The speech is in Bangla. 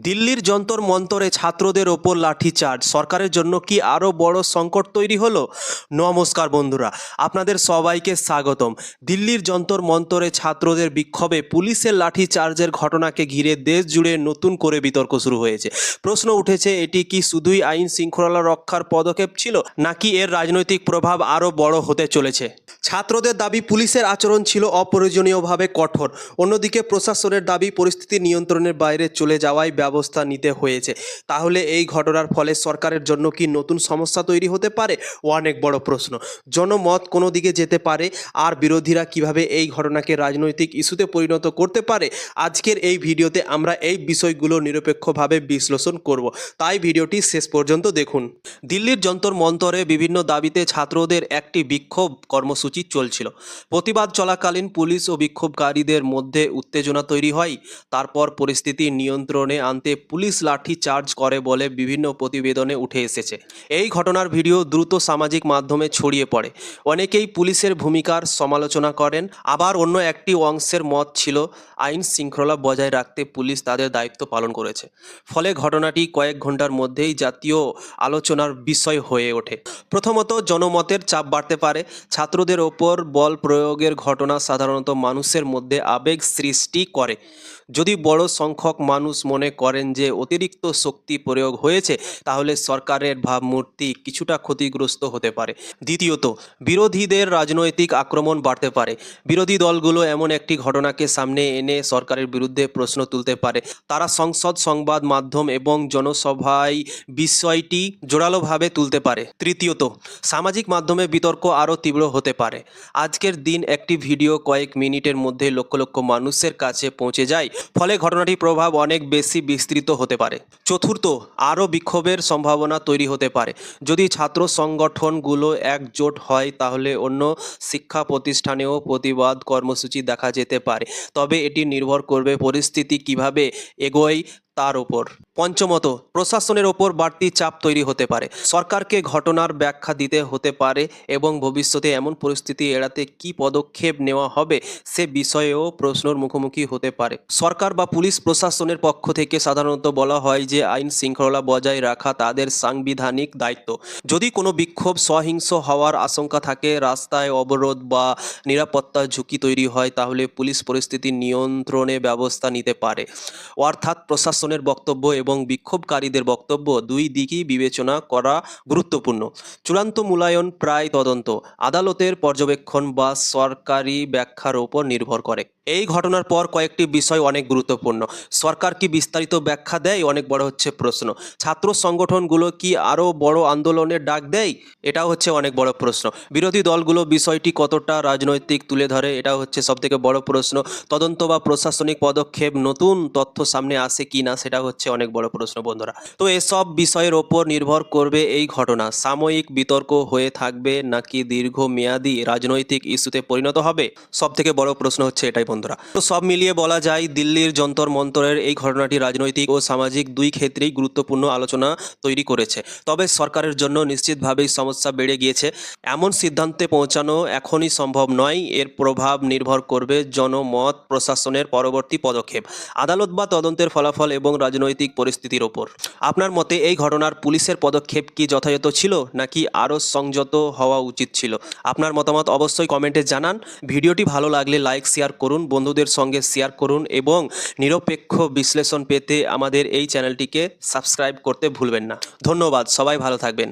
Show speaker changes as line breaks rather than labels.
দিল্লির যন্তর মন্তরে ছাত্রদের ওপর লাঠিচার্জ সরকারের জন্য কি আরও বড় সংকট তৈরি হলো? নমস্কার বন্ধুরা, আপনাদের সবাইকে স্বাগতম। দিল্লির যন্তর মন্তরে ছাত্রদের বিক্ষোভে পুলিশের লাঠিচার্জের ঘটনাকে ঘিরে দেশ জুড়ে নতুন করে বিতর্ক শুরু হয়েছে। প্রশ্ন উঠেছে, এটি কি শুধুই আইন শৃঙ্খলা রক্ষার পদক্ষেপ ছিল, নাকি এর রাজনৈতিক প্রভাব আরও বড় হতে চলেছে? ছাত্রদের দাবি পুলিশের আচরণ ছিল অপ্রয়োজনীয়ভাবে কঠোর, অন্যদিকে প্রশাসনের দাবি পরিস্থিতি নিয়ন্ত্রণের বাইরে চলে যাওয়ায় ব্যবস্থা নিতে হয়েছে। তাহলে এই ঘটনার ফলে সরকারের জন্য কি নতুন সমস্যা তৈরি হতে পারে? অনেক বড় প্রশ্ন। জনমত কোনো দিকে যেতে পারে, আর বিরোধীরা কিভাবে এই ঘটনাকে রাজনৈতিক ইস্যুতে পরিণত করতে পারে, আজকের এই ভিডিওতে আমরা এই বিষয়গুলো নিরপেক্ষভাবে বিশ্লেষণ করব। তাই ভিডিওটি শেষ পর্যন্ত দেখুন। দিল্লির যন্তর মন্তরে বিভিন্ন দাবিতে ছাত্রদের একটি বিক্ষোভ কর্মসূচি চলছিল। প্রতিবাদ চলাকালীন পুলিশ ও বিক্ষোভকারীদের মধ্যে উত্তেজনা তৈরি হয়। তারপর পরিস্থিতি নিয়ন্ত্রণে আনতে পুলিশ লাঠি চার্জ করে বলে বিভিন্ন প্রতিবেদনে উঠে এসেছে। এই ঘটনার ভিডিও দ্রুত সামাজিক মাধ্যমে ছড়িয়ে পড়ে। অনেকেই পুলিশের ভূমিকার সমালোচনা করেন, আবার অন্য একটি অংশের মত ছিল আইন শৃঙ্খলা বজায় রাখতে পুলিশ তাদের দায়িত্ব পালন করেছে। ফলে ঘটনাটি কয়েক ঘন্টার মধ্যেই জাতীয় আলোচনার বিষয় হয়ে ওঠে। প্রথমত, জনমতের চাপ বাড়তে পারে। ছাত্রদের ওপর বল প্রয়োগের ঘটনা সাধারণত মানুষের মধ্যে আবেগ সৃষ্টি করে। যদি বড় সংখ্যক মানুষ মনে করেন যে অতিরিক্ত শক্তি প্রয়োগ হয়েছে, তাহলে সরকারের ভাবমূর্তি কিছুটা ক্ষতিগ্রস্ত হতে পারে। দ্বিতীয়ত, বিরোধীদের রাজনৈতিক আক্রমণ বাড়তে পারে। বিরোধী দলগুলো এমন একটি ঘটনাকে সামনে এনে সরকারের বিরুদ্ধে প্রশ্ন তুলতে পারে। তারা সংসদ, সংবাদ মাধ্যম এবং জনসভায় বিষয়টি জোরালোভাবে তুলতে পারে। তৃতীয়ত, সামাজিক মাধ্যমে বিতর্ক আরও তীব্র হতে পারে। আজকের দিন একটি ভিডিও কয়েক মিনিটের মধ্যে লক্ষ লক্ষ মানুষের কাছে পৌঁছে যায়, ফলে ঘটনাটির প্রভাব অনেক বেশি বিস্তৃত হতে পারে। চতুর্থ, আরও বিক্ষোভের সম্ভাবনা তৈরি হতে পারে। যদি ছাত্র সংগঠনগুলো একজোট হয়, তাহলে অন্য শিক্ষা প্রতিষ্ঠানেও প্রতিবাদ কর্মসূচি দেখা যেতে পারে। তবে এটি নির্ভর করবে পরিস্থিতি কিভাবে এগোয় তার ওপর। পঞ্চমত, প্রশাসনের ওপর বাড়তি চাপ তৈরি হতে পারে। সরকারকে ঘটনার ব্যাখ্যা দিতে হতে পারে এবং ভবিষ্যতে এমন পরিস্থিতি এড়াতে কী পদক্ষেপ নেওয়া হবে সে বিষয়েও প্রশ্নের মুখোমুখি হতে পারে। সরকার বা পুলিশ প্রশাসনের পক্ষ থেকে সাধারণত বলা হয় যে আইন শৃঙ্খলা বজায় রাখা তাদের সাংবিধানিক দায়িত্ব। যদি কোনো বিক্ষোভ সহিংস হওয়ার আশঙ্কা থাকে, রাস্তায় অবরোধ বা নিরাপত্তার ঝুঁকি তৈরি হয়, তাহলে পুলিশ পরিস্থিতি নিয়ন্ত্রণে ব্যবস্থা নিতে পারে। অর্থাৎ প্রশাসনের বক্তব্য এবং বিক্ষোভকারীদের বক্তব্য দুই দিকই বিবেচনা করা গুরুত্বপূর্ণ। চূড়ান্ত মূল্যায়ন প্রায় তদন্ত, আদালতের পর্যবেক্ষণ বা সরকারি ব্যাখ্যার উপর নির্ভর করে। এই ঘটনার পর কয়েকটি বিষয় অনেক গুরুত্বপূর্ণ। সরকার কি বিস্তারিত ব্যাখ্যা দেয়? অনেক বড় হচ্ছে প্রশ্ন। ছাত্র সংগঠনগুলো কি আরও বড় আন্দোলনের ডাক দেয়? এটাও হচ্ছে অনেক বড় প্রশ্ন। বিরোধী দলগুলো বিষয়টি কতটা রাজনৈতিক তুলে ধরে? এটাও হচ্ছে সবথেকে বড় প্রশ্ন। তদন্ত বা প্রশাসনিক পদক্ষেপ, নতুন তথ্য সামনে আসে কি না, সেটা হচ্ছে অনেক বড় প্রশ্ন বন্ধুরা। তো এসব বিষয়ের ওপর নির্ভর করবে এই ঘটনা সাময়িক বিতর্ক হয়ে থাকবে নাকি দীর্ঘমেয়াদী রাজনৈতিক ইস্যুতে পরিণত হবে। সব থেকে বড় প্রশ্ন হচ্ছে এটাই বন্ধুরা। তো সব মিলিয়ে বলা যায়, দিল্লির যন্তর মন্তরের এই ঘটনাটি রাজনৈতিক ও সামাজিক দুই ক্ষেত্রেই গুরুত্বপূর্ণ আলোচনা তৈরি করেছে। তবে সরকারের জন্য নিশ্চিতভাবেই সমস্যা বেড়ে গিয়েছে। এমন সিদ্ধান্তে পৌঁছানো এখনই সম্ভব নয়। এর প্রভাব নির্ভর করবে জনমত, প্রশাসনের পরবর্তী পদক্ষেপ, আদালত বা তদন্তের ফলাফল এবং রাজনৈতিক পরিস্থিতির ওপর। আপনার মতে এই ঘটনার পুলিশের পদক্ষেপ কি যথাযথ ছিল, নাকি আরও সংযত হওয়া উচিত ছিল? আপনার মতামত অবশ্যই কমেন্টে জানান। ভিডিওটি ভালো লাগলে লাইক, শেয়ার করুন, বন্ধুদের সঙ্গে শেয়ার করুন এবং নিরপেক্ষ বিশ্লেষণ পেতে আমাদের এই চ্যানেলটিকে সাবস্ক্রাইব করতে ভুলবেন না। ধন্যবাদ, সবাই ভালো থাকবেন।